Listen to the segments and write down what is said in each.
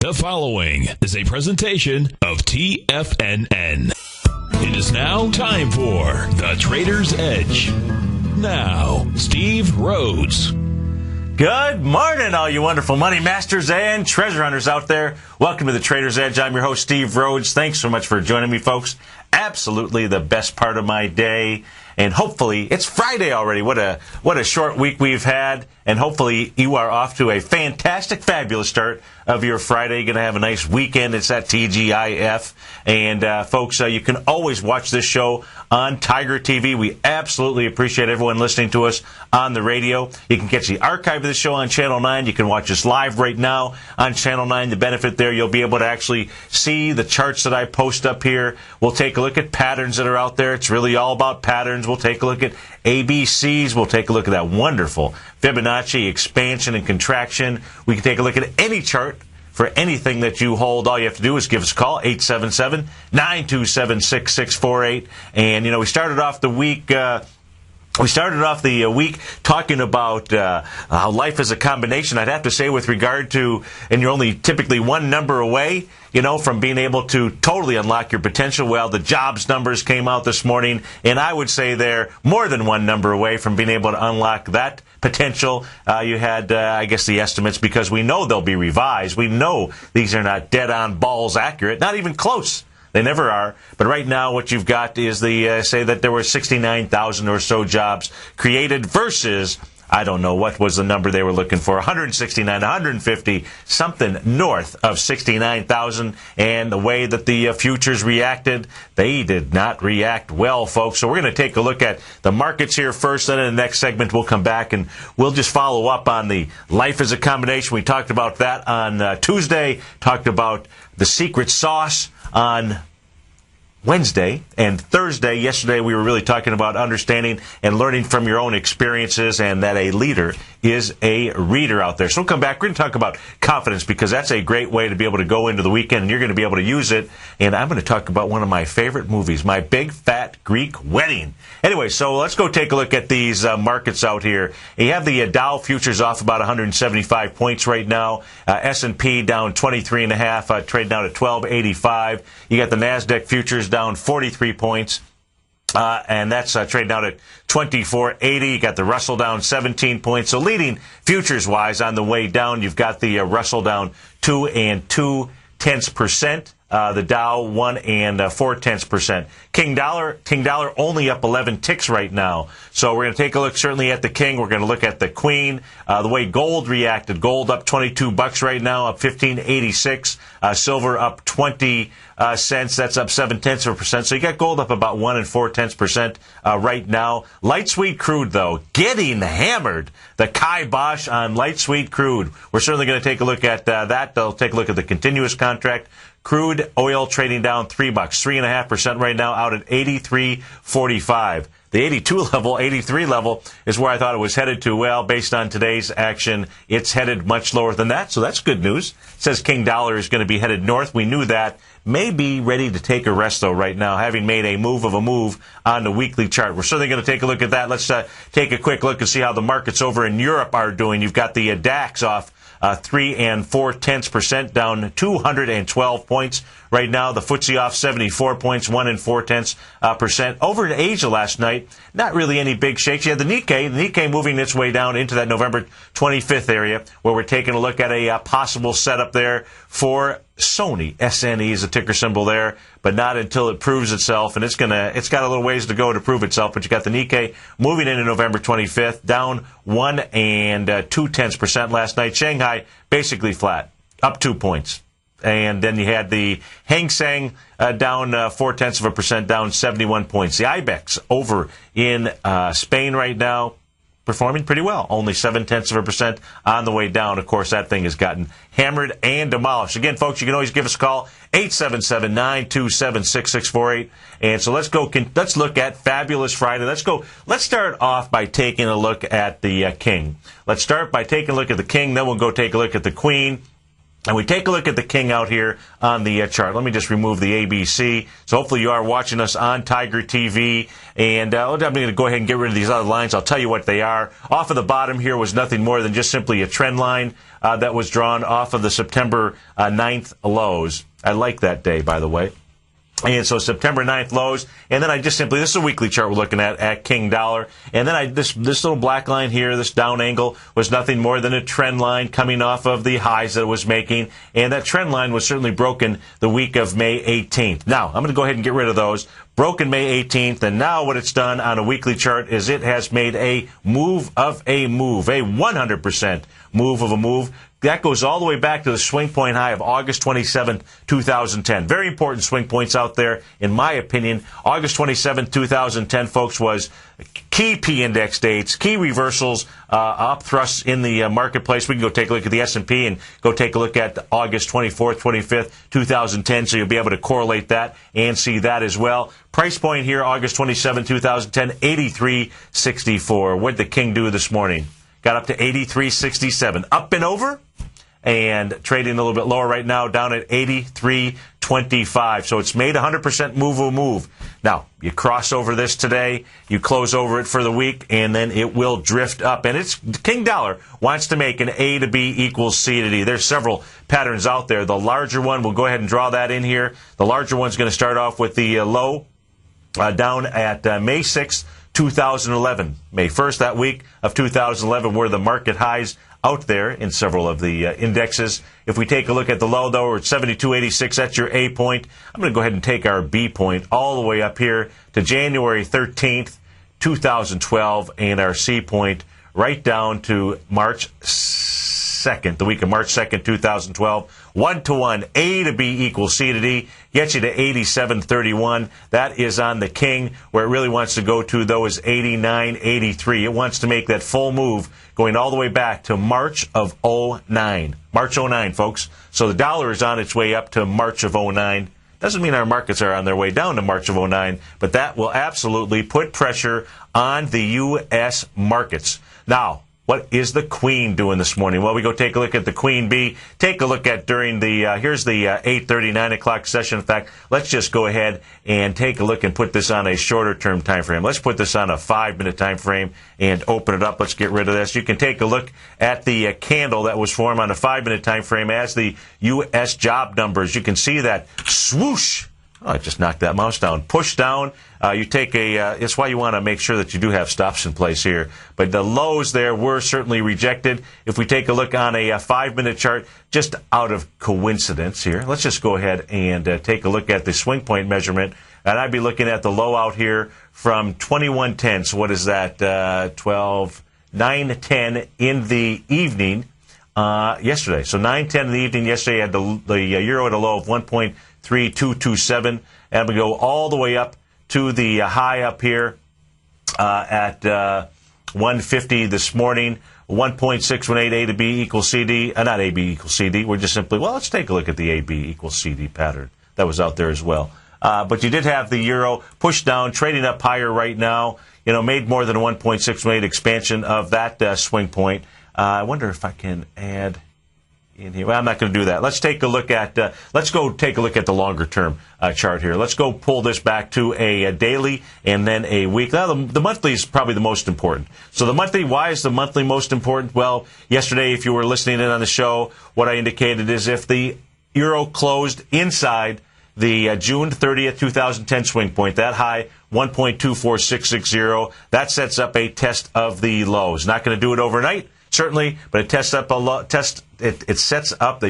The following is a presentation of TFNN. It is now time for The Trader's Edge. Now, Steve Rhodes. Good morning, all you wonderful money masters and treasure hunters out there. Welcome to The Trader's Edge. I'm your host, Steve Rhodes. Thanks so much for joining me, folks. Absolutely the best part of my day. And hopefully, it's Friday already. What a short week we've had. And hopefully, you are off to a fantastic, fabulous start of your Friday. You're going to have a nice weekend. It's at TGIF. And, folks, you can always watch this show on TigerTV. We absolutely appreciate everyone listening to us on the radio. You can catch the archive of the show on Channel 9. You can watch us live right now on Channel 9. The benefit there, you'll be able to actually see the charts that I post up here. We'll take a look at patterns that are out there. It's really all about patterns. We'll take a look at ABCs. We'll take a look at that wonderful Fibonacci expansion and contraction. We can take a look at any chart for anything that you hold. All you have to do is give us a call, 877-927-6648. And, you know, we started off the week talking about how life is a combination. I'd have to say with regard to, and you're only typically one number away, you know, from being able to totally unlock your potential. Well, the jobs numbers came out this morning, and I would say they're more than one number away from being able to unlock that potential. You had, I guess, the estimates, because we know they'll be revised. We know these are not dead-on balls accurate, not even close. They never are. But right now what you've got is the say that there were 69,000 or so jobs created versus, I don't know, what was the number they were looking for, 169, 150, something north of 69,000. And the way that the futures reacted, they did not react well, folks. So we're going to take a look at the markets here first. Then in the next segment, we'll come back and we'll just follow up on the life as a combination. We talked about that on Tuesday, talked about the secret sauce on Wednesday and Thursday. Yesterday, we were really talking about understanding and learning from your own experiences, and that a leader is a reader out there. So we'll come back. We're going to talk about confidence, because that's a great way to be able to go into the weekend, and you're going to be able to use it. And I'm going to talk about one of my favorite movies, My Big Fat Greek Wedding. Anyway, so let's go take a look at these markets out here. You have the Dow futures off about 175 points right now. S&P down 23.5, trading down at 1285. You got the NASDAQ futures down 43 points. And that's trading out at 2480. You got the Russell down 17 points. So leading futures-wise on the way down, you've got the Russell down 2 2/10%. The Dow 1 4/10%. King dollar only up 11 ticks right now. So we're going to take a look certainly at the King. We're going to look at the Queen. The way gold reacted, gold up $22 right now, up 15.86. Silver up 20 cents. That's up 0.7%. So you got gold up about 1 4/10% right now. Light sweet crude, though, getting hammered. The kibosh on light sweet crude. We're certainly going to take a look at that. They'll take a look at the continuous contract. Crude oil trading down $3, 3.5% right now, out at 83.45. The 83 level is where I thought it was headed to. Well, based on today's action, it's headed much lower than that, so that's good news. It says King dollar is going to be headed north. We knew that. May be ready to take a rest, though, right now, having made a move on the weekly chart. We're certainly going to take a look at that. Let's take a quick look and see how the markets over in Europe are doing. You've got the DAX off 3 4/10%, down 212 points. Right now, the FTSE off 74 points, 1 4/10%. Over in Asia last night, not really any big shakes. You had the Nikkei moving its way down into that November 25th area, where we're taking a look at a possible setup there for Sony. SNE is a ticker symbol there, but not until it proves itself, and it's got a little ways to go to prove itself. But you got the Nikkei moving into November 25th, down 1 2/10% last night. Shanghai basically flat, up 2 points. And then you had the Hang Seng down 0.4%, down 71 points. The IBEX over in Spain right now, performing pretty well, only 0.7% on the way down. Of course, that thing has gotten hammered and demolished. Again, folks, you can always give us a call, 877-927-6648. And so let's look at Fabulous Friday. Let's start off by taking a look at the King. Let's start by taking a look at the King, then we'll go take a look at the Queen. And we take a look at the king out here on the chart. Let me just remove the ABC. So hopefully you are watching us on Tiger TV. And I'm going to go ahead and get rid of these other lines. I'll tell you what they are. Off of the bottom here was nothing more than just simply a trend line that was drawn off of the September 9th lows. I like that day, by the way. And so September 9th lows, and then I just simply, this is a weekly chart we're looking at King Dollar, and then this little black line here, this down angle, was nothing more than a trend line coming off of the highs that it was making, and that trend line was certainly broken the week of May 18th. Now, I'm going to go ahead and get rid of those. Broken May 18th, and now what it's done on a weekly chart is it has made a move of a move, a 100% move of a move. That goes all the way back to the swing point high of August 27, 2010. Very important swing points out there, in my opinion. August 27, 2010, folks, was key P-index dates, key reversals, up thrusts in the marketplace. We can go take a look at the S&P and go take a look at August 24th, 25th, 2010, so you'll be able to correlate that and see that as well. Price point here, August 27, 2010, 83.64. What did the king do this morning? Got up to 83.67. Up and over, and trading a little bit lower right now, down at 83.25. So it's made 100% move. Now, you cross over this today, you close over it for the week, and then it will drift up. And it's King Dollar wants to make an A to B equals C to D. There's several patterns out there. The larger one, we'll go ahead and draw that in here. The larger one's going to start off with the low down at May 6th, 2011. May 1st, that week of 2011, were the market highs out there in several of the indexes. If we take a look at the low, though, we're at 72.86. That's your A point. I'm going to go ahead and take our B point all the way up here to January 13th, 2012, and our C point right down to March 2nd, the week of March 2nd, 2012. 1-to-1, A to B equals C to D, gets you to 87.31. That is on the king. Where it really wants to go to, though, is 89.83. It wants to make that full move going all the way back to March of 09. March 09, folks. So the dollar is on its way up to March of 09. Doesn't mean our markets are on their way down to March of 09, but that will absolutely put pressure on the U.S. markets. Now, what is the Queen doing this morning? Well, we go take a look at the Queen Bee. Take a look at during the, here's the 8:30, 9 o'clock session. In fact, let's just go ahead and take a look and put this on a shorter term time frame. Let's put this on a 5-minute time frame and open it up. Let's get rid of this. You can take a look at the candle that was formed on a 5-minute time frame as the U.S. job numbers. You can see that swoosh. Oh, I just knocked that mouse down. Push down. You take it's why you want to make sure that you do have stops in place here. But the lows there were certainly rejected. If we take a look on a 5-minute chart, just out of coincidence here, let's just go ahead and take a look at the swing point measurement. And I'd be looking at the low out here from 21:10. So what is that? 9:10 in the evening yesterday. So 9:10 in the evening yesterday, had the euro at a low of 1.3227, and we go all the way up to the high up here at 150 this morning. 1.618 A to B equals CD. Not AB equals CD. We're just simply, well, let's take a look at the AB equals CD pattern that was out there as well. But you did have the euro pushed down, trading up higher right now. You know, made more than a 1.618 expansion of that swing point. I wonder if I can add in here. Well, I'm not going to do that. Let's take a look at. Let's go take a look at the longer term chart here. Let's go pull this back to a daily and then a week. Now, the monthly is probably the most important. So the monthly. Why is the monthly most important? Well, yesterday, if you were listening in on the show, what I indicated is if the euro closed inside the June 30th, 2010 swing point, that high, 1.24660, that sets up a test of the lows. Not going to do it overnight, certainly, but it sets up the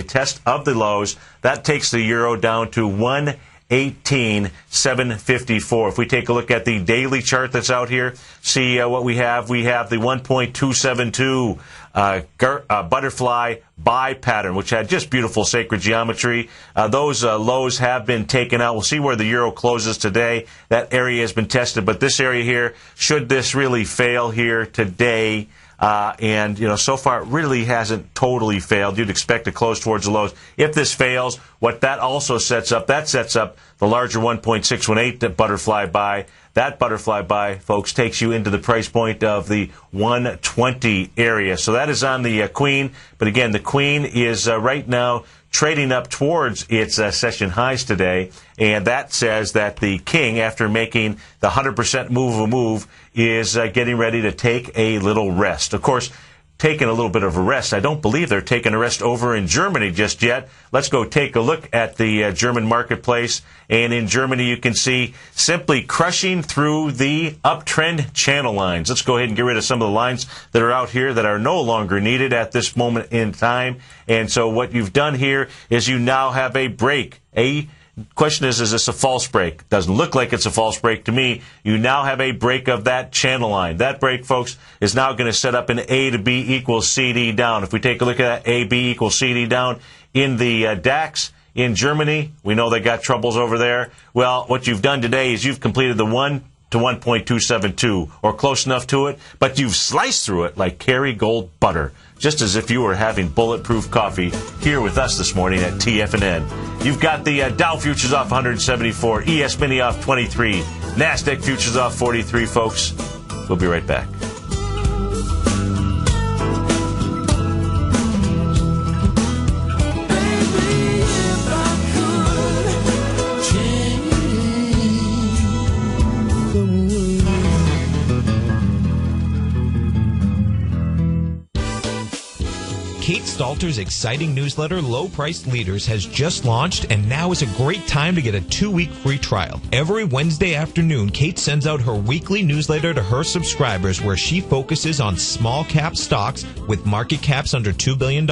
test of the lows. That takes the euro down to 118.754. If we take a look at the daily chart that's out here, see what we have. We have the 1.272 butterfly buy pattern, which had just beautiful sacred geometry. Those lows have been taken out. We'll see where the euro closes today. That area has been tested, but this area here, should this really fail here today, and, you know, so far it really hasn't totally failed. You'd expect to close towards the lows. If this fails, what that also sets up, that sets up the larger 1.618 butterfly buy. That butterfly buy, folks, takes you into the price point of the 120 area. So that is on the Queen. But again, the Queen is right now trading up towards its session highs today. And that says that the King, after making the 100% move, is getting ready to take a little rest. Of course, taking a little bit of a rest. I don't believe they're taking a rest over in Germany just yet. Let's go take a look at the German marketplace. And in Germany, you can see simply crushing through the uptrend channel lines. Let's go ahead and get rid of some of the lines that are out here that are no longer needed at this moment in time. And so what you've done here is you now have a break. Question is this a false break? Doesn't look like it's a false break to me. You now have a break of that channel line. That break, folks, is now going to set up an A to B equals CD down. If we take a look at that A, B equals CD down in the DAX in Germany, we know they got troubles over there. Well, what you've done today is you've completed the 1 to 1.272 or close enough to it, but you've sliced through it like Kerrygold butter, just as if you were having bulletproof coffee here with us this morning at TFNN. You've got the Dow futures off 174, ES Mini off 23, NASDAQ futures off 43, folks. We'll be right back. Kate Stalter's exciting newsletter, Low Priced Leaders, has just launched, and now is a great time to get a 2-week free trial. Every Wednesday afternoon, Kate sends out her weekly newsletter to her subscribers where she focuses on small cap stocks with market caps under $2 billion,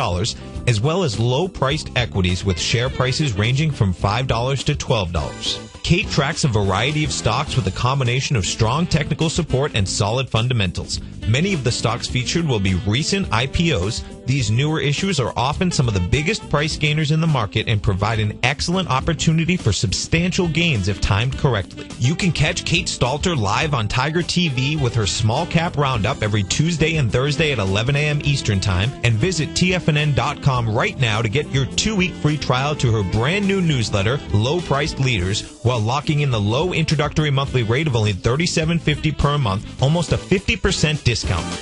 as well as low-priced equities with share prices ranging from $5 to $12. Kate tracks a variety of stocks with a combination of strong technical support and solid fundamentals. Many of the stocks featured will be recent IPOs. These newer issues are often some of the biggest price gainers in the market and provide an excellent opportunity for substantial gains if timed correctly. You can catch Kate Stalter live on Tiger TV with her small cap roundup every Tuesday and Thursday at 11 a.m. Eastern Time, and visit TFNN.com right now to get your 2-week free trial to her brand new newsletter, Low Priced Leaders, while locking in the low introductory monthly rate of only $37.50 per month, almost a 50% discount.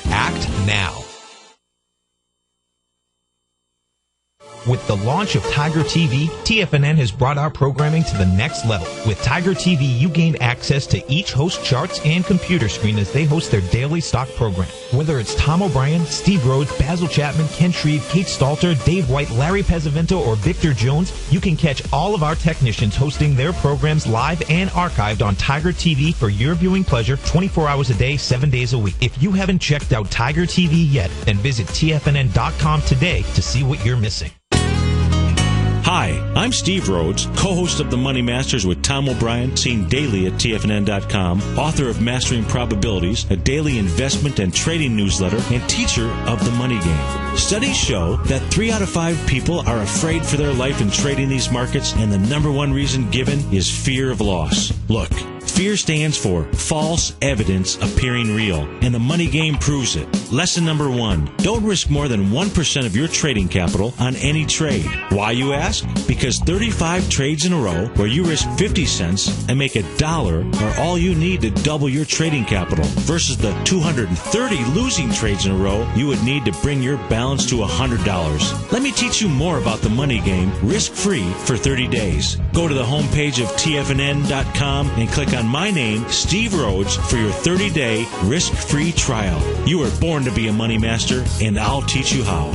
Act now. With the launch of Tiger TV, TFNN has brought our programming to the next level. With Tiger TV, you gain access to each host charts and computer screen as they host their daily stock program. Whether it's Tom O'Brien, Steve Rhodes, Basil Chapman, Ken Shreve, Kate Stalter, Dave White, Larry Pesavento, or Victor Jones, you can catch all of our technicians hosting their programs live and archived on Tiger TV for your viewing pleasure 24 hours a day, 7 days a week. If you haven't checked out Tiger TV yet, then visit TFNN.com today to see what you're missing. Hi, I'm Steve Rhodes, co-host of The Money Masters with Tom O'Brien, seen daily at TFNN.com, author of Mastering Probabilities, a daily investment and trading newsletter, and teacher of the money game. Studies show that 3 out of 5 people are afraid for their life in trading these markets, and the number one reason given is fear of loss. Look, fear stands for false evidence appearing real, and the money game proves it. Lesson number 1, don't risk more than 1% of your trading capital on any trade. Why, you ask? Because 35 trades in a row where you risk 50 cents and make $1 are all you need to double your trading capital, versus the 230 losing trades in a row you would need to bring your balance to $100. Let me teach you more about the money game risk-free for 30 days. Go to the homepage of TFNN.com and click on my name, Steve Rhodes, for your 30-day risk-free trial. You were born to be a money master, and I'll teach you how.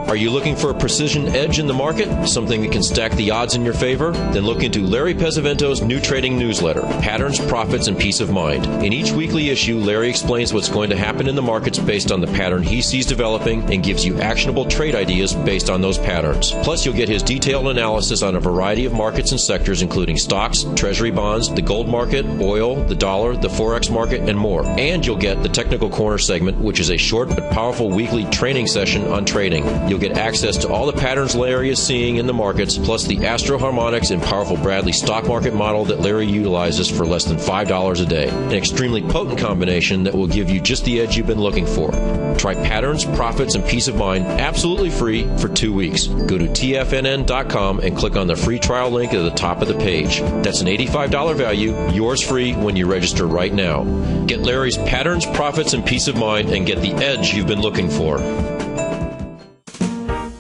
Are you looking for a precision edge in the market? Something that can stack the odds in your favor? Then look into Larry Pesavento's new trading newsletter, Patterns, Profits, and Peace of Mind. In each weekly issue, Larry explains what's going to happen in the markets based on the pattern he sees developing and gives you actionable trade ideas based on those patterns. Plus, you'll get his detailed analysis on a variety of markets and sectors, including stocks, treasury bonds, the gold market, oil, the dollar, the forex market, and more. And you'll get the Technical Corner segment, which is a short but powerful weekly training session on trading. You'll get access to all the patterns Larry is seeing in the markets, plus the Astro Harmonics and powerful Bradley stock market model that Larry utilizes for less than $5 a day. An extremely potent combination that will give you just the edge you've been looking for. Try patterns, profits, and peace of mind absolutely free for 2 weeks. Go to TFNN.com and click on the free trial link at the top of the page. That's an $85 value, yours free when you register right now. Get Larry's patterns, profits, and peace of mind and get the edge you've been looking for.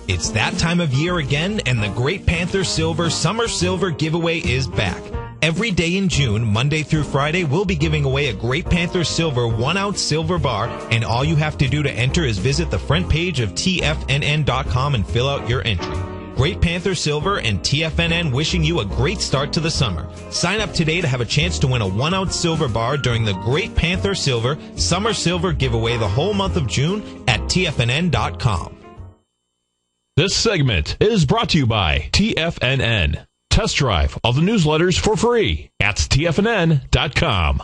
It's that time of year again, and the Great Panther Silver Summer Silver giveaway is back. Every day in June, Monday through Friday, we'll be giving away a Great Panther Silver 1-ounce silver bar, and all you have to do to enter is visit the front page of TFNN.com and fill out your entry. Great Panther Silver and TFNN wishing you a great start to the summer. Sign up today to have a chance to win a 1-ounce silver bar during the Great Panther Silver Summer Silver giveaway the whole month of June at TFNN.com. This segment is brought to you by TFNN. Test drive all the newsletters for free at TFNN.com.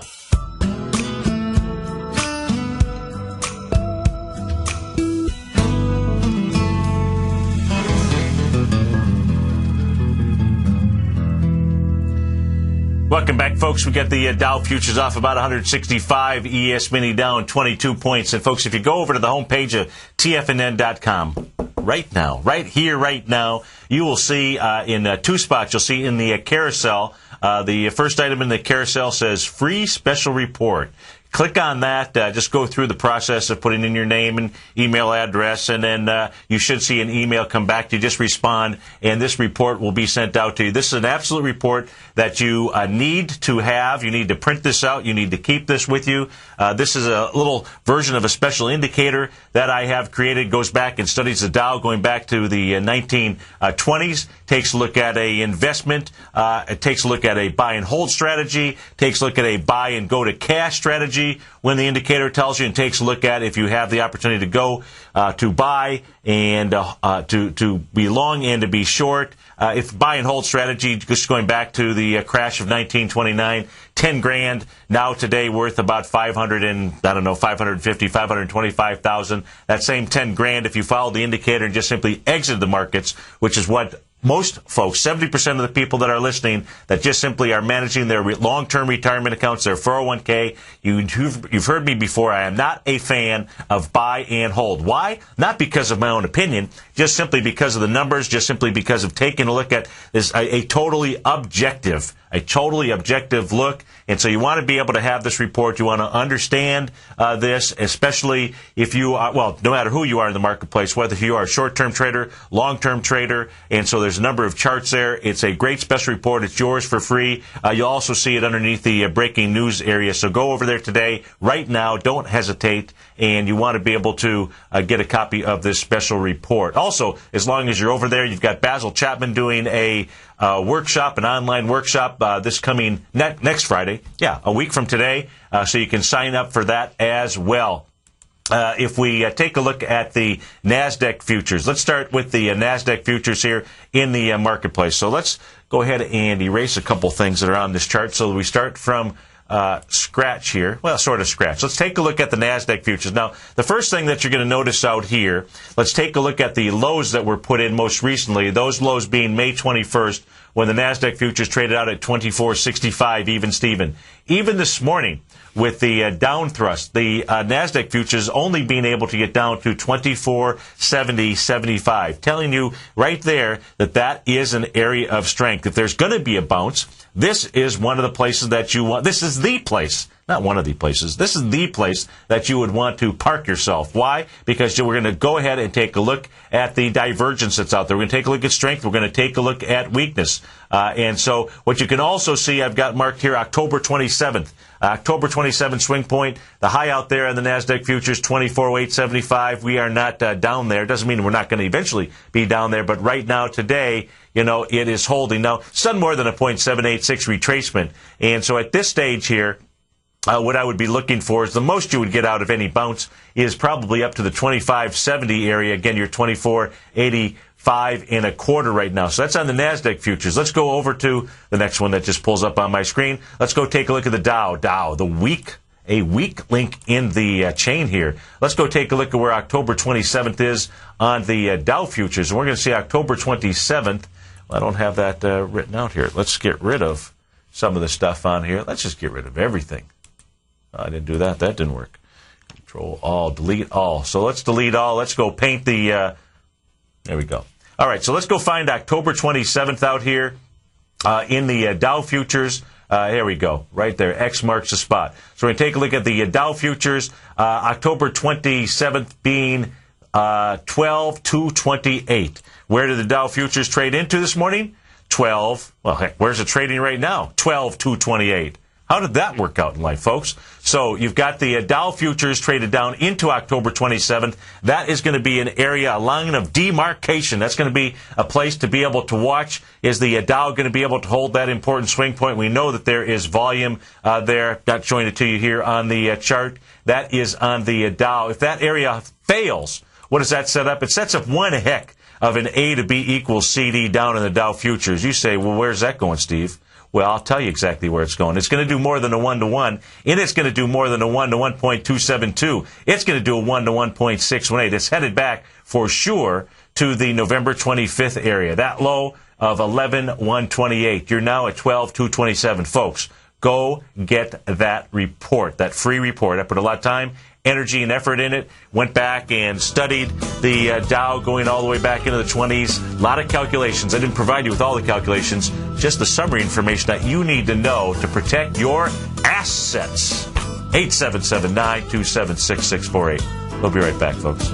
Welcome back, folks. We got the Dow futures off about 165, ES Mini down 22 points. And, folks, if you go over to the homepage of TFNN.com right now, right here, right now, you will see in two spots, you'll see in the carousel, the first item in the carousel says free special report. Click on that. Just go through the process of putting in your name and email address, and then you should see an email come back to you. Just respond, and this report will be sent out to you. This is an absolute report that you need to have. You need to print this out. You need to keep this with you. This is a little version of a special indicator that I have created. It goes back and studies the Dow going back to the 1920s. Takes a look at a investment. It takes a look at a buy and hold strategy. Takes a look at a buy and go to cash strategy when the indicator tells you, and takes a look at if you have the opportunity to go to buy and to be long and to be short. If buy and hold strategy, just going back to the crash of 1929, 10 grand now today worth about 525,000. That same 10 grand, if you follow the indicator and just simply exit the markets, which is what most folks, 70% of the people that are listening, that just simply are managing their long-term retirement accounts, their 401k. You've heard me before. I am not a fan of buy and hold. Why? Not because of my own opinion, just simply because of the numbers, just simply because of taking a look at this, a totally objective look. And so you want to be able to have this report. You want to understand this, especially if you are, well, no matter who you are in the marketplace, whether you are a short-term trader, long-term trader. And so there's a number of charts there. It's a great special report. It's yours for free. You'll also see it underneath the breaking news area. So go over there today, right now. Don't hesitate. And you want to be able to get a copy of this special report. Also, as long as you're over there, you've got Basil Chapman doing a workshop, an online workshop this coming next Friday. Yeah, a week from today. So you can sign up for that as well. If we take a look at the NASDAQ futures, let's start with the NASDAQ futures here in the marketplace. So let's go ahead and erase a couple things that are on this chart. So we start from scratch here. Well, sort of scratch. Let's take a look at the NASDAQ futures. Now, the first thing that you're going to notice out here, let's take a look at the lows that were put in most recently, those lows being May 21st, when the NASDAQ futures traded out at 24.65 even Steven. Even this morning, with the down thrust, the NASDAQ futures only being able to get down to 24.70.75, telling you right there that that is an area of strength. If there's going to be a bounce, this is one of the places that you want. This is the place. Not one of the places. This is the place that you would want to park yourself. Why? Because we're going to go ahead and take a look at the divergence that's out there. We're going to take a look at strength. We're going to take a look at weakness. And so what you can also see, I've got marked here October 27th. October 27th swing point. The high out there in the NASDAQ futures, 24.875. We are not down there. Doesn't mean we're not going to eventually be down there. But right now, today, it is holding. Now, it's done more than a 0.786 retracement. And so at this stage here, what I would be looking for is the most you would get out of any bounce is probably up to the 25.70 area. Again, you're 24.85 right now. So that's on the NASDAQ futures. Let's go over to the next one that just pulls up on my screen. Let's go take a look at the Dow. Dow, the week a weak link in the chain here. Let's go take a look at where October 27th is on the Dow futures. And we're going to see October 27th. Well, I don't have that written out here. Let's get rid of some of the stuff on here. Let's just get rid of everything. I didn't do that. That didn't work. Control all, delete all. So let's delete all. Let's go paint the, there we go. All right, so let's go find October 27th out here in the Dow futures. Here we go, right there. X marks the spot. So we're going to take a look at the Dow futures, October 27th being 12,228. Where did the Dow futures trade into this morning? 12. Well, heck, where's it trading right now? 12,228. How did that work out in life, folks? So you've got the Dow futures traded down into October 27th. That is going to be an area, a line of demarcation. That's going to be a place to be able to watch. Is the Dow going to be able to hold that important swing point? We know that there is volume there. Not showing it to you here on the chart. That is on the Dow. If that area fails, what does that set up? It sets up one heck of an A to B equals CD down in the Dow futures. You say, well, where's that going, Steve? Well, I'll tell you exactly where it's going. It's going to do more than a 1-to-1, and it's going to do more than a 1 to 1.272. It's going to do a 1 to 1.618. It's headed back for sure to the November 25th area. That low of 11,128. You're now at 12,227. Folks, go get that report, that free report. I put a lot of time, energy, and effort in it. Went back and studied the Dow going all the way back into the 20s. A lot of calculations. I didn't provide you with all the calculations, just the summary information that you need to know to protect your assets. 877-927-6648. We'll be right back, folks.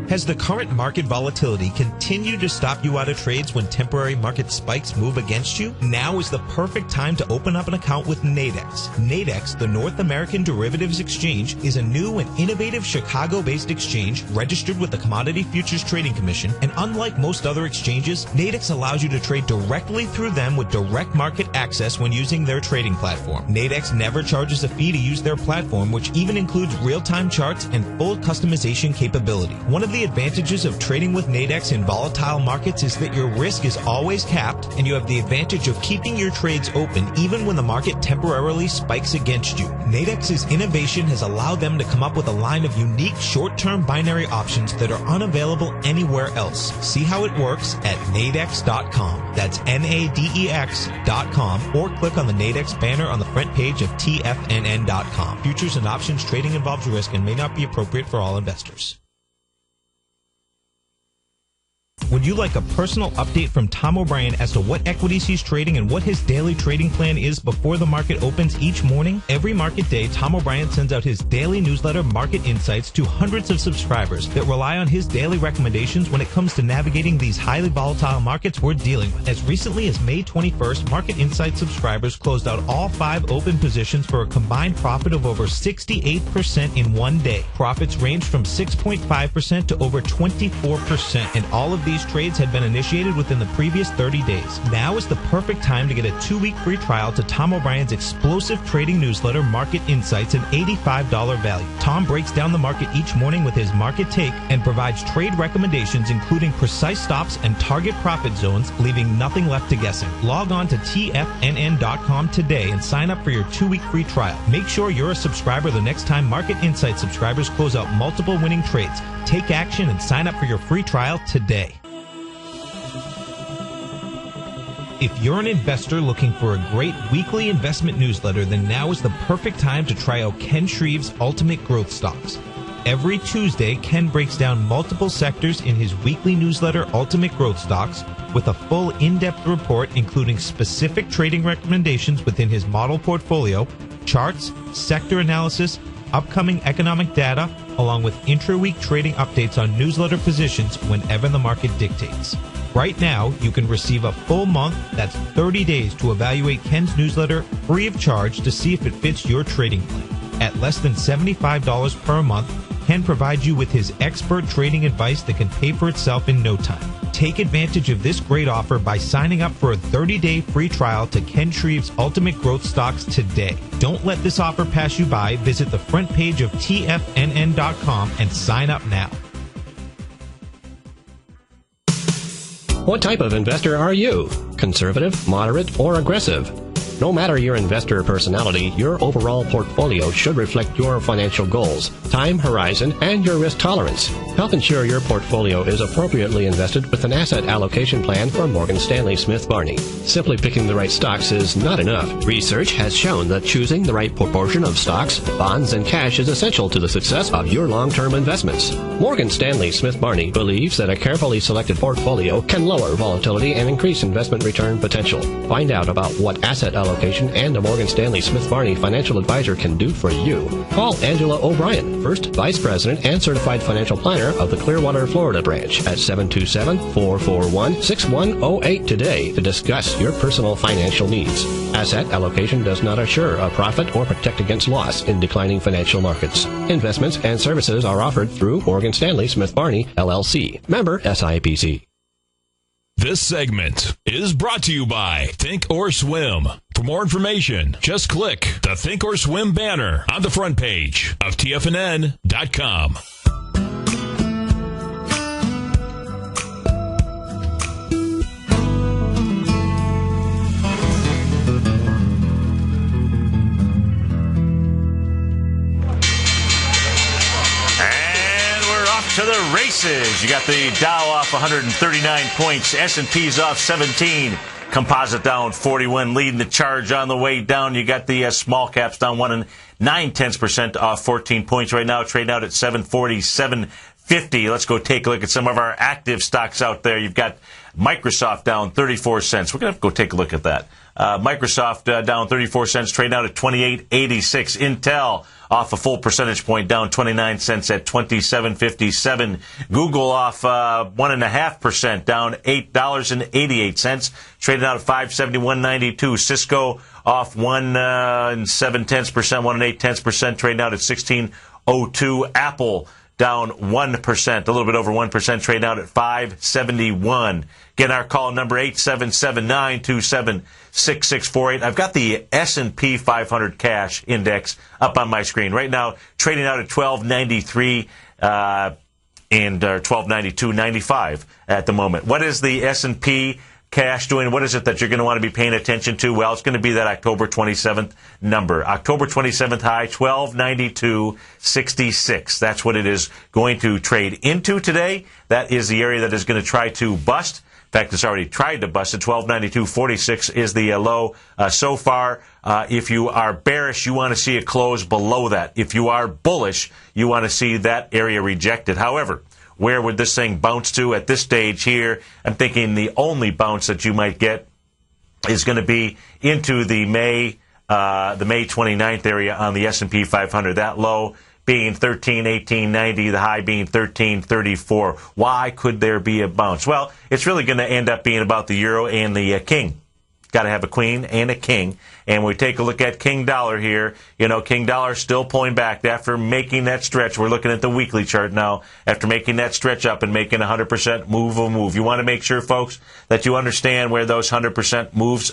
Has the current market volatility continued to stop you out of trades when temporary market spikes move against you? Now is the perfect time to open up an account with Nadex. Nadex, the North American Derivatives Exchange, is a new and innovative Chicago-based exchange registered with the Commodity Futures Trading Commission, and unlike most other exchanges, Nadex allows you to trade directly through them with direct market access when using their trading platform. Nadex never charges a fee to use their platform, which even includes real-time charts and full customization capability. One of the advantages of trading with Nadex in volatile markets is that your risk is always capped, and you have the advantage of keeping your trades open even when the market temporarily spikes against you. Nadex's innovation has allowed them to come up with a line of unique short-term binary options that are unavailable anywhere else. See how it works at nadex.com. That's NADEX.com, or click on the Nadex banner on the front page of TFNN.com. Futures and options trading involves risk and may not be appropriate for all investors. Would you like a personal update from Tom O'Brien as to what equities he's trading and what his daily trading plan is before the market opens each morning? Every market day, Tom O'Brien sends out his daily newsletter, Market Insights, to hundreds of subscribers that rely on his daily recommendations when it comes to navigating these highly volatile markets we're dealing with. As recently as May 21st, Market Insights subscribers closed out all 5 open positions for a combined profit of over 68% in one day. Profits ranged from 6.5% to over 24%, and all of these trades had been initiated within the previous 30 days. Now is the perfect time to get a 2-week free trial to Tom O'Brien's explosive trading newsletter, Market Insights, an $85 value. Tom breaks down the market each morning with his market take and provides trade recommendations including precise stops and target profit zones, leaving nothing left to guessing. Log on to TFNN.com today and sign up for your 2-week free trial. Make sure you're a subscriber the next time Market Insights subscribers close out multiple winning trades. Take action and sign up for your free trial today. If you're an investor looking for a great weekly investment newsletter, then now is the perfect time to try out Ken Shreve's Ultimate Growth Stocks. Every Tuesday, Ken breaks down multiple sectors in his weekly newsletter, Ultimate Growth Stocks, with a full in-depth report including specific trading recommendations within his model portfolio, charts, sector analysis, upcoming economic data, along with intra-week trading updates on newsletter positions whenever the market dictates. Right now, you can receive a full month, that's 30 days, to evaluate Ken's newsletter free of charge to see if it fits your trading plan. at less than $75 per month, Ken provides you with his expert trading advice that can pay for itself in no time. Take advantage of this great offer by signing up for a 30-day free trial to Ken Shreve's Ultimate Growth Stocks today. Don't let this offer pass you by. Visit the front page of TFNN.com and sign up now. What type of investor are you? Conservative, moderate, or aggressive? No matter your investor personality, your overall portfolio should reflect your financial goals, time horizon, and your risk tolerance. Help ensure your portfolio is appropriately invested with an asset allocation plan from Morgan Stanley Smith Barney. Simply picking the right stocks is not enough. Research has shown that choosing the right proportion of stocks, bonds, and cash is essential to the success of your long-term investments. Morgan Stanley Smith Barney believes that a carefully selected portfolio can lower volatility and increase investment return potential. Find out about what asset allocation and a Morgan Stanley Smith Barney financial advisor can do for you. Call Angela O'Brien, First Vice President and Certified Financial Planner of the Clearwater, Florida branch at 727-441-6108 today to discuss your personal financial needs. Asset allocation does not assure a profit or protect against loss in declining financial markets. Investments and services are offered through Morgan Stanley Smith Barney, LLC. Member SIPC. This segment is brought to you by Think or Swim. For more information, just click the Think or Swim banner on the front page of TFNN.com. To the races. You got the Dow off 139 points. S&P's off 17. Composite down 41, leading the charge on the way down. You got the small caps down 1 9/10% off 14 points right now, trading out at 747.50. Let's go take a look at some of our active stocks out there. You've got Microsoft down 34 cents. We're going to have to go take a look at that. Microsoft down 34 cents, trading out at 28.86. Intel off a full percentage point, down 29 cents at 27.57. Google off 1.5%, down $8.88, trading out at 571.92. Cisco off 1 7/10%, 1 8/10%, trading out at 16.02. Apple down 1%, a little bit over 1%, trading out at 571. Again, our call number 877-927-6648. I've got the S&P 500 cash index up on my screen right now, trading out at 1293 and 1292.95 at the moment. What is the S&P cash doing? What is it that you're going to want to be paying attention to? Well, it's going to be that October 27th number. October 27th high, 1292.66. That's what it is going to trade into today. That is the area that is going to try to bust. In fact, it's already tried to bust it. 1292.46 is the low so far. If you are bearish, you want to see it close below that. If you are bullish, you want to see that area rejected. However, where would this thing bounce to at this stage here? I'm thinking the only bounce that you might get is going to be into the May 29th area on the S&P 500. That low being 1318.90, the high being 1334. Why could there be a bounce? Well, it's really going to end up being about the euro and the king. Got to have a queen and a king. And we take a look at King Dollar here. You know, King Dollar still pulling back after making that stretch. We're looking at the weekly chart now. After making that stretch up and making 100% move. You want to make sure, folks, that you understand where those 100% moves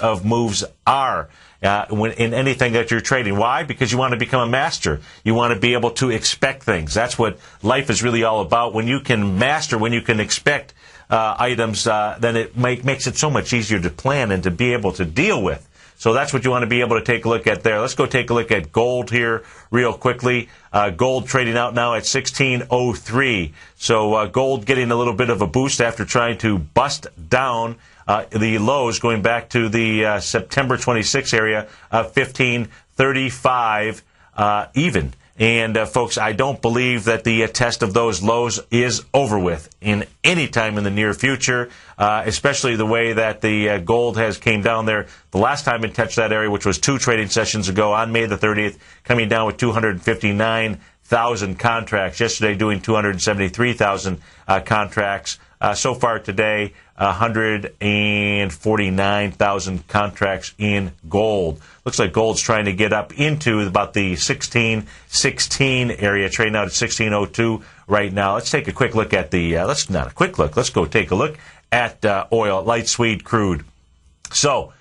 are. In anything that you're trading. Why? Because you want to become a master. You want to be able to expect things. That's what life is really all about. When you can master, when you can expect items, then it makes it so much easier to plan and to be able to deal with. So that's what you want to be able to take a look at there. Let's go take a look at gold here real quickly. Gold trading out now at 1603. So gold getting a little bit of a boost after trying to bust down the lows going back to the September 26 area of 1535 even. And, folks, I don't believe that the test of those lows is over with in any time in the near future, especially the way that the gold has came down there the last time it touched that area, which was 2 trading sessions ago on May the 30th, coming down with 259,000 contracts. Yesterday doing 273,000 contracts So far today, 149,000 contracts in gold. Looks like gold's trying to get up into about the 1616 area, trading out at 1602 right now. Let's take a quick look at the, let's go take a look at oil, light sweet crude. So,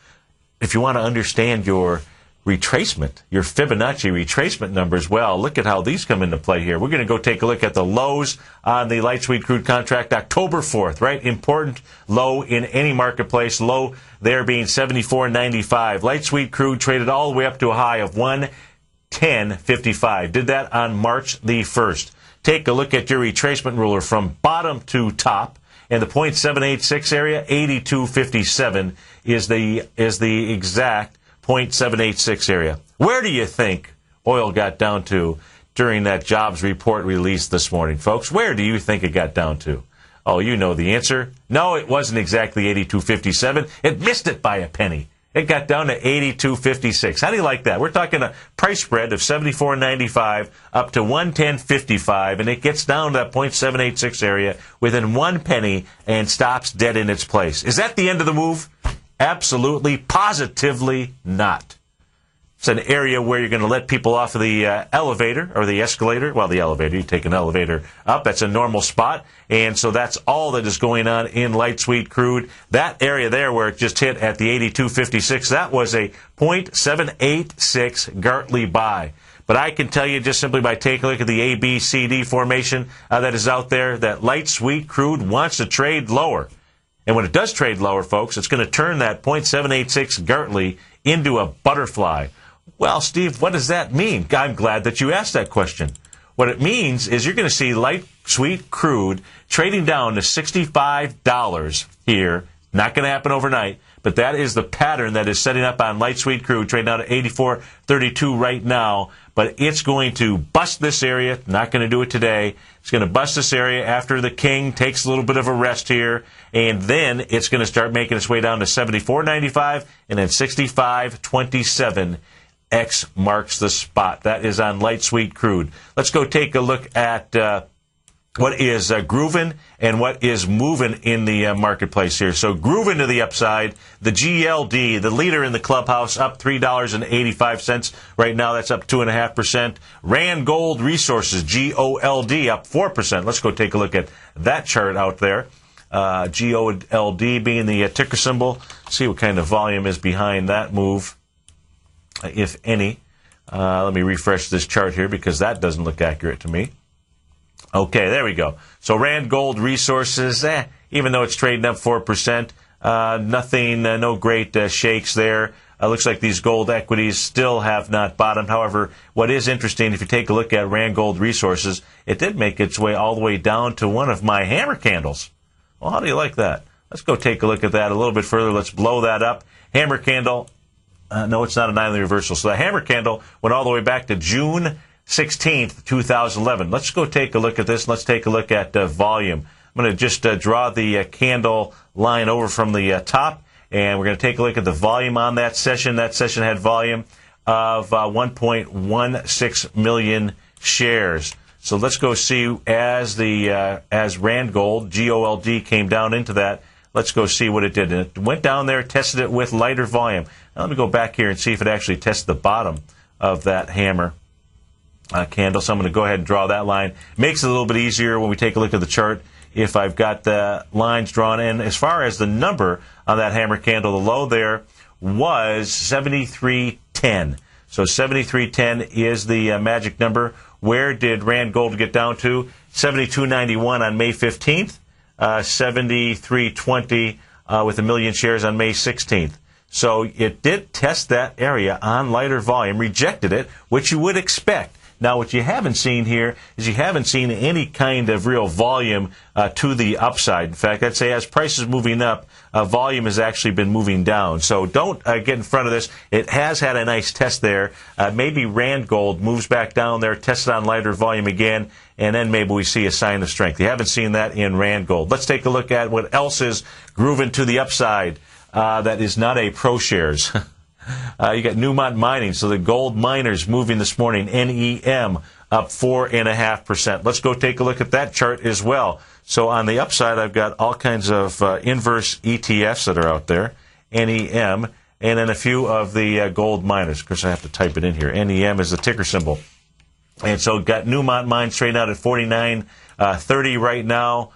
if you want to understand your retracement, your Fibonacci retracement numbers, well, look at how these come into play here. We're going to go take a look at the lows on the light sweet crude contract October 4th, right? Important low in any marketplace. Low there being 74.95. Light sweet crude traded all the way up to a high of 110.55. Did that on March the 1st. Take a look at your retracement ruler from bottom to top. In the 0.786 area, 82.57 is the exact 0.786 area. Where do you think oil got down to during that jobs report release this morning, folks? Where do you think it got down to? Oh, you know the answer. No, it wasn't exactly 82.57. It missed it by a penny. It got down to 82.56. How do you like that? We're talking a price spread of 74.95 up to 110.55, and it gets down to that 0.786 area within 1 penny and stops dead in its place. Is that the end of the move? Absolutely, positively not. It's an area where you're going to let people off of the elevator or the escalator. Well, the elevator, you take an elevator up. That's a normal spot. And so that's all that is going on in light sweet crude. That area there where it just hit at the 82.56, that was a 0.786 Gartley buy. But I can tell you just simply by taking a look at the ABCD formation that is out there, that light sweet crude wants to trade lower. And when it does trade lower, folks, it's going to turn that 0.786 Gartley into a butterfly. Well, Steve, what does that mean? I'm glad that you asked that question. What it means is you're going to see light sweet crude trading down to $65 here. Not going to happen overnight, but that is the pattern that is setting up on light sweet crude, trading down to 84.32 right now. But it's going to bust this area. Not going to do it today. It's going to bust this area after the king takes a little bit of a rest here. And then it's going to start making its way down to 74.95 and then 65.27. X marks the spot. That is on light sweet crude. Let's go take a look at what is grooving and what is moving in the marketplace here. So grooving to the upside, the GLD, the leader in the clubhouse, up $3.85 right now. That's up 2.5%. Rand Gold Resources, GOLD, up 4%. Let's go take a look at that chart out there. GOLD being the ticker symbol. See what kind of volume is behind that move, if any. Let me refresh this chart here because that doesn't look accurate to me. Okay, there we go. So Rand Gold Resources, even though it's trading up 4%, nothing, no great shakes there. Looks like these gold equities still have not bottomed. However, what is interesting, if you take a look at Rand Gold Resources, it did make its way all the way down to one of my hammer candles. Well, how do you like that? Let's go take a look at that a little bit further. Let's blow that up. Hammer candle. No, it's not a nightly reversal. So the hammer candle went all the way back to June 16th, 2011. Let's go take a look at this. Let's take a look at volume. I'm going to just draw the candle line over from the top, and we're going to take a look at the volume on that session. That session had volume of 1.16 million shares. So let's go see as Rand Gold, GOLD, came down into that. Let's go see what it did. And it went down there, tested it with lighter volume. Now, let me go back here and see if it actually tested the bottom of that hammer candle. So I'm going to go ahead and draw that line. Makes it a little bit easier when we take a look at the chart if I've got the lines drawn in. As far as the number on that hammer candle, the low there was 73.10. So 73.10 is the magic number. Where did Rand Gold get down to? 72.91 on May 15th. 73.20 with 1 million shares on May 16th. So it did test that area on lighter volume, rejected it, which you would expect. Now, what you haven't seen here is you haven't seen any kind of real volume to the upside. In fact, I'd say as prices moving up, volume has actually been moving down. So don't get in front of this. It has had a nice test there. Maybe Rand Gold moves back down there, tests it on lighter volume again, and then maybe we see a sign of strength. You haven't seen that in Rand Gold. Let's take a look at what else is grooving to the upside. That is not a ProShares. You got Newmont Mining, so the gold miners moving this morning. NEM up 4.5%. Let's go take a look at that chart as well. So on the upside, I've got all kinds of inverse ETFs that are out there, NEM, and then a few of the gold miners. Of course, I have to type it in here. NEM is the ticker symbol. And so got Newmont Mines trading out at 49.30 right now.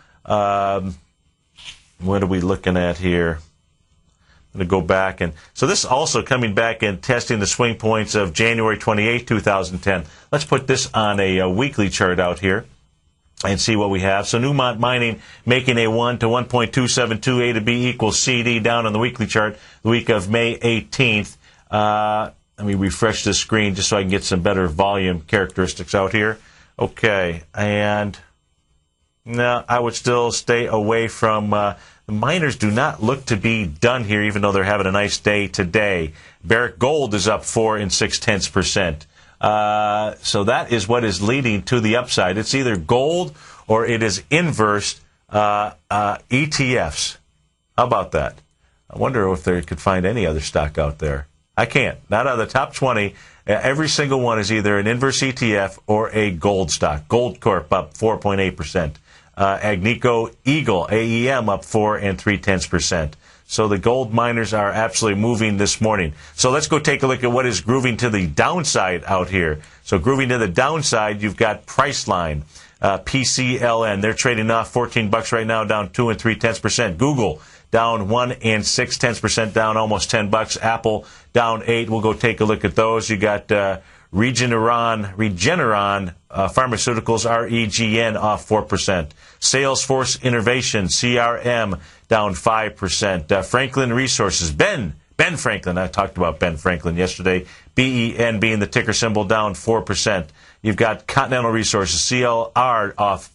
What are we looking at here? I'm going to go back. And so this is also coming back and testing the swing points of January 28, 2010. Let's put this on a weekly chart out here and see what we have. So Newmont Mining making a 1 to 1.272, A to B equals CD down on the weekly chart the week of May 18th. Let me refresh this screen just so I can get some better volume characteristics out here. Okay, and no, I would still stay away from the miners. Do not look to be done here, even though they're having a nice day today. Barrick Gold is up 4 0.6%. So that is what is leading to the upside. It's either gold or it is inverse ETFs. How about that? I wonder if they could find any other stock out there. I can't. Not out of the top 20. Every single one is either an inverse ETF or a gold stock. Gold Corp up 4.8%. Agnico Eagle, AEM, up 4 3/10%. So the gold miners are absolutely moving this morning. So let's go take a look at what is grooving to the downside out here. So grooving to the downside, you've got Priceline, PCLN. They're trading off $14 right now, down 2 3/10%. Google down 1 6/10%, down almost $10. Apple down 8. We'll go take a look at those. You got Regeneron Pharmaceuticals, REGN, off 4%. Salesforce Innovation, CRM, down 5%. Franklin Resources, Ben Franklin. I talked about Ben Franklin yesterday. BEN being the ticker symbol, down 4%. You've got Continental Resources, CLR, off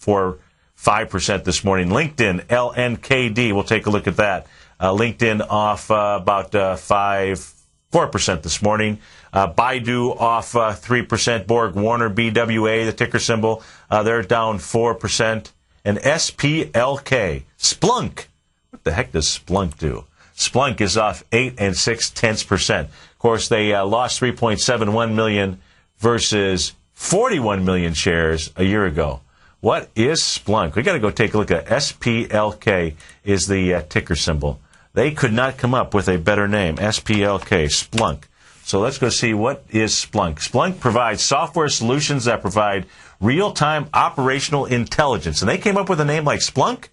5% this morning. LinkedIn, LNKD, we'll take a look at that. LinkedIn off about 4% this morning. Baidu off 3%. Borg Warner, BWA, the ticker symbol, they're down 4%. And SPLK, Splunk. What the heck does Splunk do? Splunk is off 8 6/10%. Of course, they lost 3.71 million versus 41 million shares a year ago. What is Splunk? We got to go take a look at SPLK is the ticker symbol. They could not come up with a better name. SPLK, Splunk. So let's go see what is Splunk. Splunk provides software solutions that provide real-time operational intelligence. And they came up with a name like Splunk.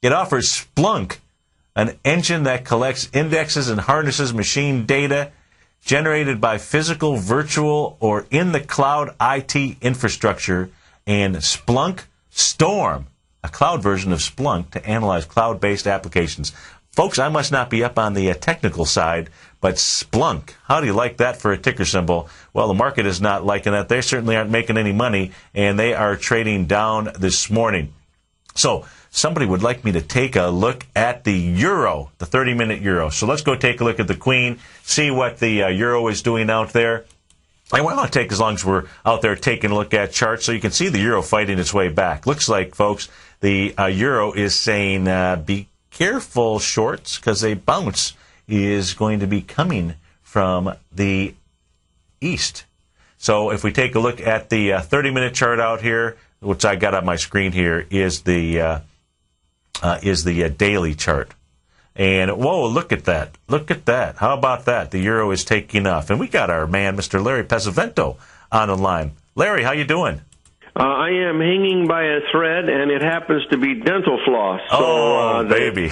It offers Splunk, an engine that collects, indexes, and harnesses machine data generated by physical, virtual, or in the cloud IT infrastructure, and Splunk Storm, a cloud version of Splunk to analyze cloud-based applications. Folks, I must not be up on the technical side, but Splunk, how do you like that for a ticker symbol? Well, the market is not liking that. They certainly aren't making any money, and they are trading down this morning. So somebody would like me to take a look at the euro, the 30-minute euro. So let's go take a look at the Queen, see what the euro is doing out there. I want to take as long as we're out there taking a look at charts so you can see the euro fighting its way back. Looks like, folks, the euro is saying be careful, shorts, because a bounce is going to be coming from the east. So if we take a look at the 30-minute chart out here, which I got on my screen here, is the daily chart. And, whoa, look at that. Look at that. How about that? The euro is taking off. And we got our man, Mr. Larry Pesavento, on the line. Larry, how you doing? I am hanging by a thread, and it happens to be dental floss. So, baby.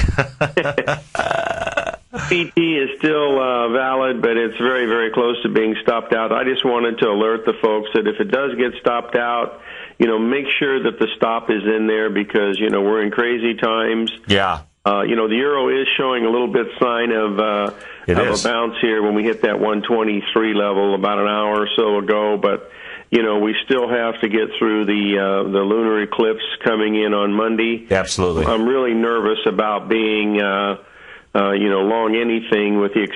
PT is still valid, but it's very, very close to being stopped out. I just wanted to alert the folks that if it does get stopped out, make sure that the stop is in there because, we're in crazy times. Yeah. The euro is showing a little bit sign of a bounce here when we hit that 123 level about an hour or so ago, but we still have to get through the lunar eclipse coming in on Monday. Absolutely. I'm really nervous about being long anything with the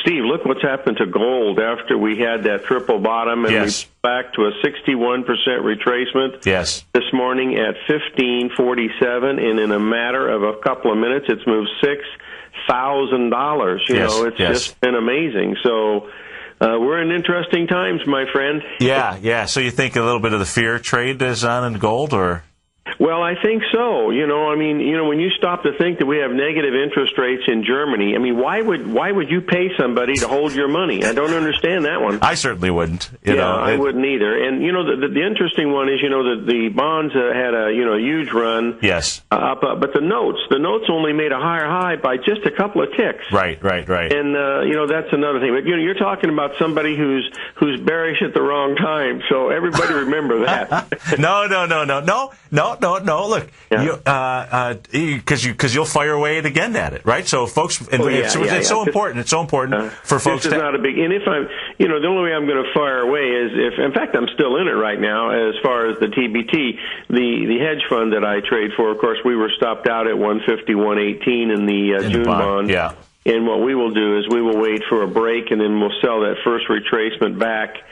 Steve, look what's happened to gold after we had that triple bottom and yes. we back to a 61% retracement. Yes. This morning at 1547, and in a matter of a couple of minutes, it's moved $6,000. It's just been amazing. So we're in interesting times, my friend. Yeah. So you think a little bit of the fear trade is on in gold, or? Well, I think so. When you stop to think that we have negative interest rates in Germany, why would you pay somebody to hold your money? I don't understand that one. I certainly wouldn't. I wouldn't either. And the interesting one is that the bonds had a huge run. Yes. Up, but the notes only made a higher high by just a couple of ticks. Right. And that's another thing. But you're talking about somebody who's bearish at the wrong time. So everybody remember that. No. Look, because you'll fire away again at it, right? So, folks, it's so important. It's so important for folks. This is not a big. And if I'm, the only way I'm going to fire away is if, in fact, I'm still in it right now. As far as the TBT, the hedge fund that I trade for, of course, we were stopped out at 150, 118 in the June bond. Yeah. And what we will do is we will wait for a break, and then we'll sell that first retracement back.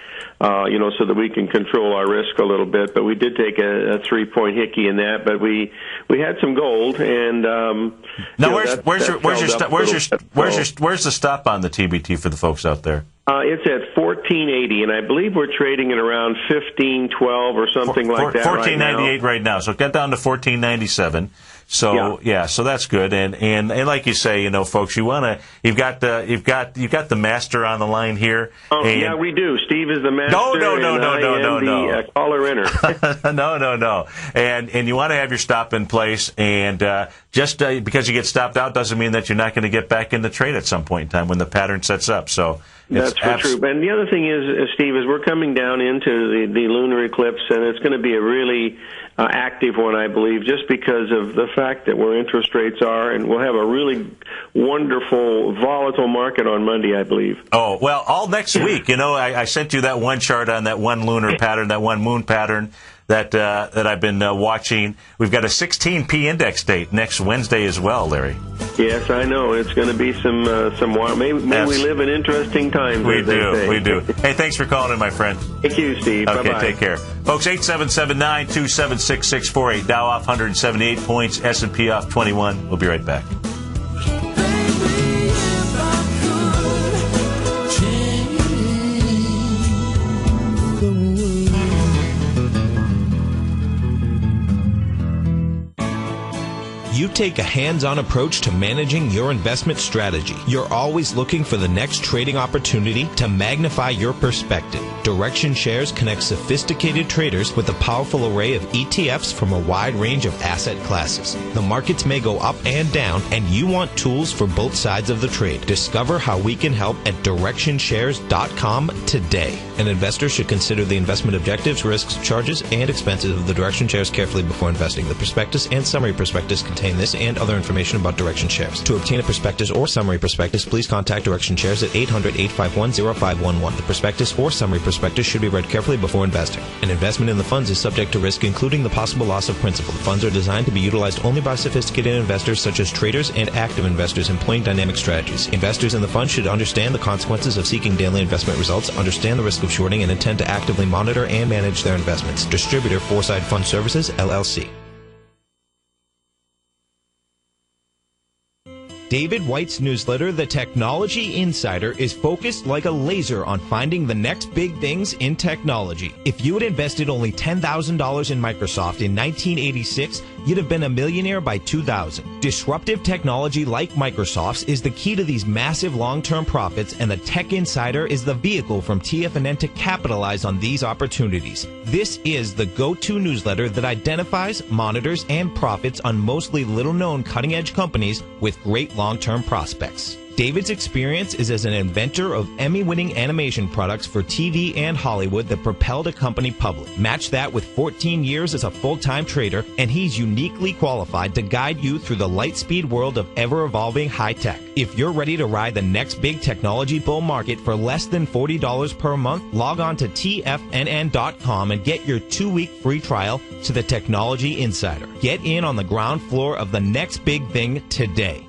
So that we can control our risk a little bit. But we did take a 3-point hickey in that. But we had some gold, and now where's the stop on the TBT for the folks out there? It's at 1480, and I believe we're trading at around 1512 or something like that. 1498 right now. So get down to 1497. So so that's good, and like you say, folks, you've got the master on the line here. Yeah, we do. Steve is the master. No. The caller inner. No. And you want to have your stop in place, and just because you get stopped out doesn't mean that you're not going to get back in the trade at some point in time when the pattern sets up. So that's for true. And the other thing is, Steve, is we're coming down into the lunar eclipse, and it's going to be a really active one, I believe, just because of the fact that where interest rates are, and we'll have a really wonderful, volatile market on Monday, I believe. Oh, well, all next week. I sent you that one chart on that one lunar pattern, that one moon pattern that I've been watching. We've got a 16p index date next Wednesday as well, Larry. Yes, I know. It's going to be some maybe we live in interesting times. We do. Hey, thanks for calling in, my friend. Thank you, Steve. Okay, bye-bye. Take care. Folks, 877-927-6648. Dow off 178 points, S&P off 21. We'll be right back. You take a hands-on approach to managing your investment strategy. You're always looking for the next trading opportunity to magnify your perspective. Direction Shares connects sophisticated traders with a powerful array of ETFs from a wide range of asset classes. The markets may go up and down, and you want tools for both sides of the trade. Discover how we can help at DirectionShares.com today. An investor should consider the investment objectives, risks, charges, and expenses of the Direction Shares carefully before investing. The prospectus and summary prospectus contain this and other information about Direction Shares. To obtain a prospectus or summary prospectus, please contact Direction Shares at 800-851-0511. The prospectus or summary prospectus should be read carefully before investing. An investment in the funds is subject to risk, including the possible loss of principal. The funds are designed to be utilized only by sophisticated investors such as traders and active investors employing dynamic strategies. Investors in the fund should understand the consequences of seeking daily investment results, understand the risk of shorting, and intend to actively monitor and manage their investments. Distributor, Foreside Fund Services, LLC. David White's newsletter, The Technology Insider, is focused like a laser on finding the next big things in technology. If you had invested only $10,000 in Microsoft in 1986, you'd have been a millionaire by 2000. Disruptive technology like Microsoft's is the key to these massive long-term profits, and the Tech Insider is the vehicle from TFNN to capitalize on these opportunities. This is the go-to newsletter that identifies, monitors, and profits on mostly little-known cutting-edge companies with great long-term prospects. David's experience is as an inventor of Emmy-winning animation products for TV and Hollywood that propelled a company public. Match that with 14 years as a full-time trader, and he's uniquely qualified to guide you through the light-speed world of ever-evolving high-tech. If you're ready to ride the next big technology bull market for less than $40 per month, log on to TFNN.com and get your 2-week free trial to the Technology Insider. Get in on the ground floor of the next big thing today.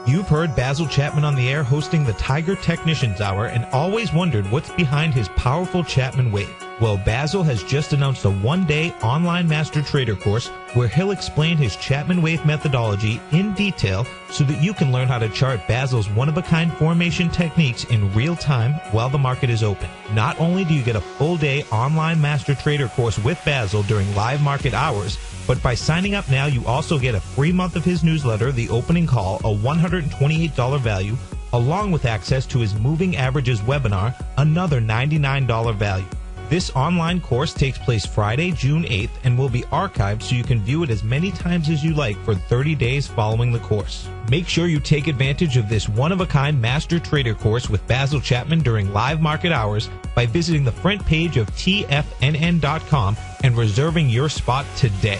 You've heard Basil Chapman on the air hosting the Tiger Technicians Hour and always wondered what's behind his powerful Chapman wave. Well, Basil has just announced a one-day online master trader course where he'll explain his Chapman Wave methodology in detail so that you can learn how to chart Basil's one-of-a-kind formation techniques in real time while the market is open. Not only do you get a full-day online master trader course with Basil during live market hours, but by signing up now, you also get a free month of his newsletter, The Opening Call, a $128 value, along with access to his Moving Averages webinar, another $99 value. This online course takes place Friday, June 8th, and will be archived so you can view it as many times as you like for 30 days following the course. Make sure you take advantage of this one-of-a-kind Master Trader course with Basil Chapman during live market hours by visiting the front page of TFNN.com and reserving your spot today.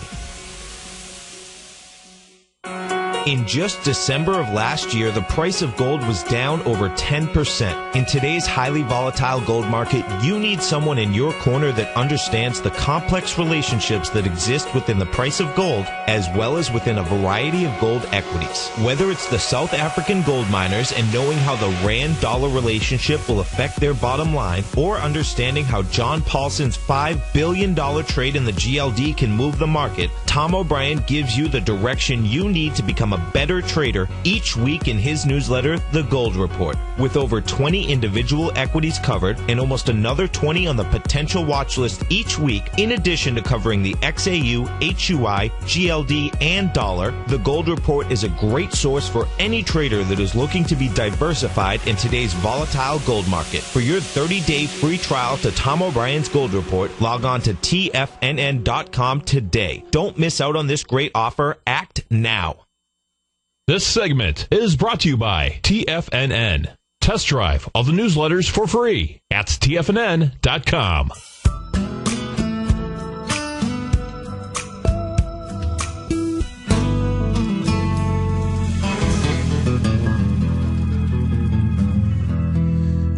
In just December of last year, the price of gold was down over 10%. In today's highly volatile gold market, you need someone in your corner that understands the complex relationships that exist within the price of gold, as well as within a variety of gold equities. Whether it's the South African gold miners and knowing how the Rand-dollar relationship will affect their bottom line, or understanding how John Paulson's $5 billion trade in the GLD can move the market, Tom O'Brien gives you the direction you need to become a better trader each week in his newsletter, The Gold Report. With over 20 individual equities covered and almost another 20 on the potential watch list each week, in addition to covering the XAU, HUI, GLD, and dollar, The Gold Report is a great source for any trader that is looking to be diversified in today's volatile gold market. For your 30-day free trial to Tom O'Brien's Gold Report, log on to TFNN.com today. Don't miss out on this great offer. Act now. This segment is brought to you by TFNN. Test drive all the newsletters for free at TFNN.com.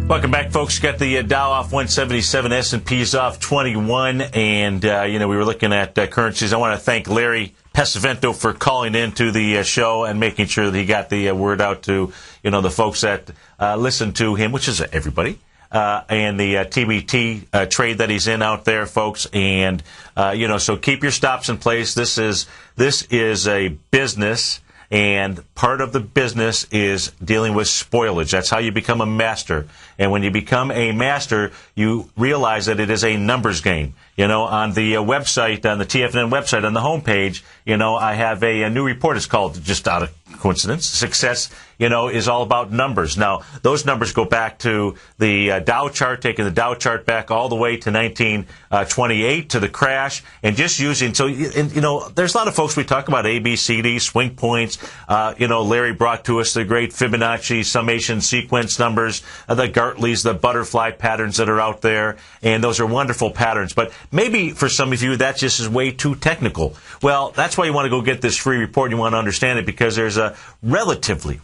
Welcome back, folks. Got the Dow off 177, S&P's off 21, and we were looking at currencies. I want to thank Larry Pesavento for calling into the show and making sure that he got the word out to the folks that listen to him, which is everybody, and the TBT trade that he's in out there, folks. And so keep your stops in place. This is a business. And part of the business is dealing with spoilage. That's how you become a master. And when you become a master, you realize that it is a numbers game. On the website, on the TFNN website, on the homepage, I have a new report. It's called, just out of coincidence, Success, is all about numbers. Now, those numbers go back to the Dow chart, taking the Dow chart back all the way to 1928 to the crash, and just using, there's a lot of folks, we talk about ABCD, swing points. Larry brought to us the great Fibonacci summation sequence numbers, the Gartleys, the butterfly patterns that are out there, and those are wonderful patterns. But maybe for some of you, that just is way too technical. Well, that's why you want to go get this free report. You want to understand it because there's a relatively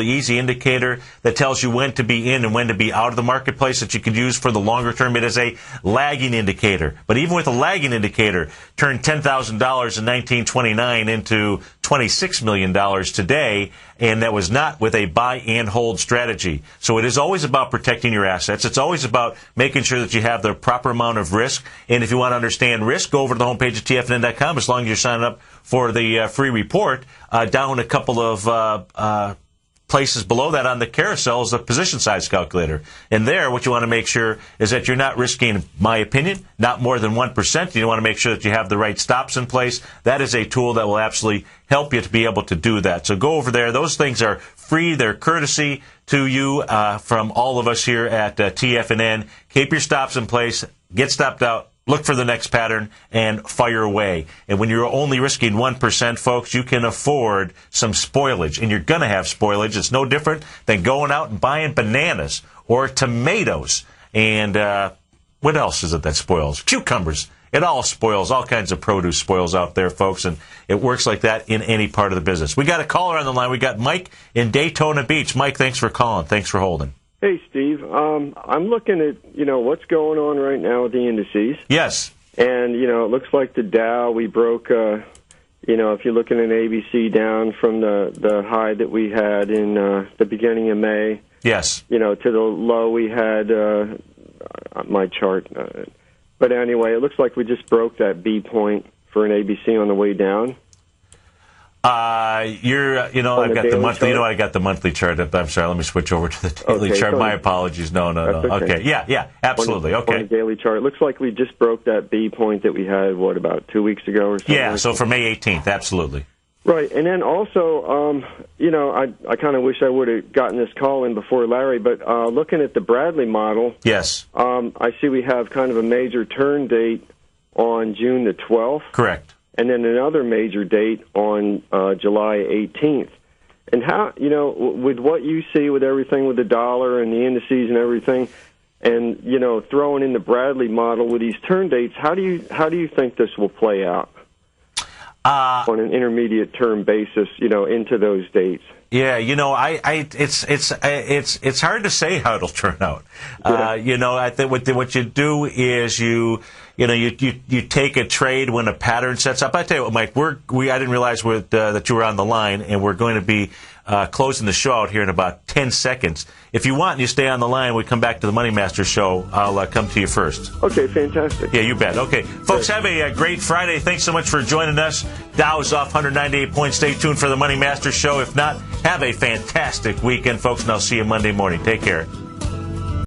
easy indicator that tells you when to be in and when to be out of the marketplace that you can use for the longer term. It is a lagging indicator. But even with a lagging indicator, turned $10,000 in 1929 into $26 million today, and that was not with a buy and hold strategy. So it is always about protecting your assets. It's always about making sure that you have the proper amount of risk. And if you want to understand risk, go over to the homepage of TFNN.com as long as you're signing up for the free report. Down a couple of places below that on the carousel is the position size calculator. And there, what you want to make sure is that you're not risking, in my opinion, not more than 1%. You want to make sure that you have the right stops in place. That is a tool that will absolutely help you to be able to do that. So go over there. Those things are free. They're courtesy to you from all of us here at TFNN. Keep your stops in place. Get stopped out. Look for the next pattern and fire away. And when you're only risking 1%, folks, you can afford some spoilage. And you're going to have spoilage. It's no different than going out and buying bananas or tomatoes. And what else is it that spoils? Cucumbers. It all spoils. All kinds of produce spoils out there, folks. And it works like that in any part of the business. We got a caller on the line. We got Mike in Daytona Beach. Mike, thanks for calling. Thanks for holding. Hey, Steve. I'm looking at, what's going on right now with the indices. Yes. And, it looks like the Dow, we broke, if you're looking at ABC down from the high that we had in the beginning of May. Yes. To the low we had, my chart, But anyway, it looks like we just broke that B point for an ABC on the way down. I got the monthly. Chart? I got the monthly chart up. I'm sorry. Let me switch over to the daily chart. My apologies. No. Okay. Yeah. Absolutely. On the daily chart, it looks like we just broke that B point that we had, about 2 weeks ago or something? Yeah. So for May 18th, absolutely. Right. And then also, I kind of wish I would have gotten this call in before Larry, but looking at the Bradley model, yes, I see we have kind of a major turn date on June the 12th. Correct. And then another major date on July 18th. And how, with what you see with everything with the dollar and the indices and everything, and, throwing in the Bradley model with these turn dates, how do you think this will play out on an intermediate term basis, into those dates? Yeah, it's hard to say how it'll turn out. Yeah. I think what you do is you take a trade when a pattern sets up. I tell you what, Mike, I didn't realize that you were on the line, and we're going to be closing the show out here in about 10 seconds. If you want, and you stay on the line, we come back to the Money Master show. I'll come to you first. Okay, fantastic. Yeah, you bet. Okay, folks, have a great Friday. Thanks so much for joining us. Dow's off 198 points. Stay tuned for the Money Master show. If not, have a fantastic weekend, folks, and I'll see you Monday morning. Take care.